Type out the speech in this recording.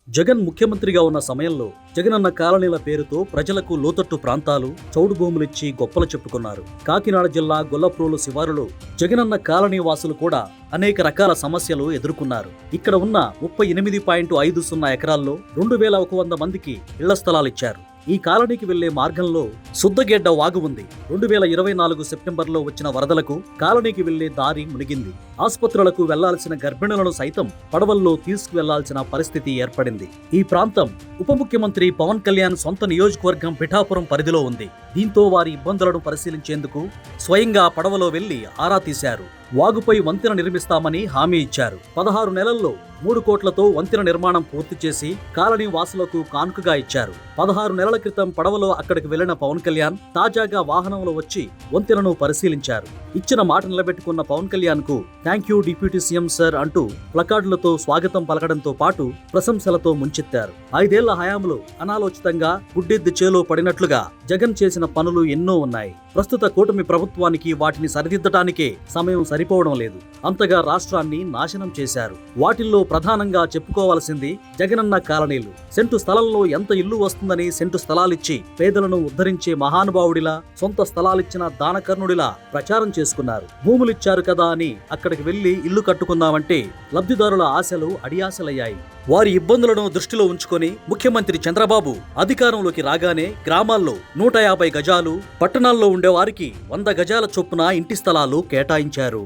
జగన్ ముఖ్యమంత్రిగా ఉన్న సమయంలో జగనన్న కాలనీల పేరుతో ప్రజలకు లోతట్టు ప్రాంతాలు, చౌడు భూములిచ్చి గొప్పలు చెప్పుకున్నారు. కాకినాడ జిల్లా గొల్లప్రోలు శివారులో జగనన్న కాలనీ వాసులు కూడా అనేక రకాల సమస్యలు ఎదుర్కొన్నారు. ఇక్కడ ఉన్న 38.50 ఎకరాల్లో 2100 మందికి ఇళ్ల స్థలాలిచ్చారు. ఈ కాలనీకి వెళ్లే మార్గంలో సుద్దగెడ్డ వాగు ఉంది. 2024 సెప్టెంబర్లో వచ్చిన వరదలకు కాలనీకి వెళ్లే దారి మునిగింది. ఆసుపత్రులకు వెళ్లాల్సిన గర్భిణులను సైతం పడవల్లో తీసుకువెళ్లాల్సిన పరిస్థితి ఏర్పడింది. ఈ ప్రాంతం ఉప ముఖ్యమంత్రి పవన్ కళ్యాణ్ సొంత నియోజకవర్గం పిఠాపురం పరిధిలో ఉంది. దీంతో వారి ఇబ్బందులను పరిశీలించేందుకు స్వయంగా పడవలో వెళ్లి ఆరా తీశారు. వాగుపై వంతెన నిర్మిస్తామని హామీ ఇచ్చారు. 16 నెలల్లో 3 కోట్లతో వంతెన నిర్మాణం పూర్తి చేసి కాలనీ వాసులకు కానుకగా ఇచ్చారు. 16 నెలల క్రితం పడవలో అక్కడికి వెళ్లిన పవన్ కళ్యాణ్ తాజాగా వాహనంలో వచ్చి వంతెనను పరిశీలించారు. ఇచ్చిన మాట నిలబెట్టుకున్న పవన్ కళ్యాణ్ కు thank you deputy CM sir అంటూ ప్లకార్డులతో స్వాగతం పలకడంతో పాటు ప్రశంసలతో ముంచెత్తారు. 5 ఏళ్ల హయాంలో అనాలోచితంగా గుడ్డెద్దు చేలో పడినట్లుగా జగన్ చేసిన పనులు ఎన్నో ఉన్నాయి. ప్రస్తుత కూటమి ప్రభుత్వానికి వాటిని సరిదిద్దటానికే సమయం సరిపోవడం లేదు. అంతగా రాష్ట్రాన్ని నాశనం చేశారు. వాటిల్లో ప్రధానంగా చెప్పుకోవాల్సింది జగనన్న కాలనీలు. సెంటు స్థలంలో ఎంత ఇల్లు వస్తుందని సెంటు స్థలాలిచ్చి పేదలను ఉద్ధరించే మహానుభావుడిలా, సొంత స్థలాలిచ్చిన దానకర్ణుడిలా ప్రచారం చేసుకున్నారు. భూములిచ్చారు కదా అని అక్కడికి వెళ్లి ఇల్లు కట్టుకుందామంటే లబ్ధిదారుల ఆశలు అడియాశలయ్యాయి. వారి ఇబ్బందులను దృష్టిలో ఉంచుకొని ముఖ్యమంత్రి చంద్రబాబు అధికారంలోకి రాగానే గ్రామాల్లో 150 గజాలు, పట్టణాల్లో ఉండేవారికి 100 గజాల చొప్పున ఇంటి స్థలాలు కేటాయించారు.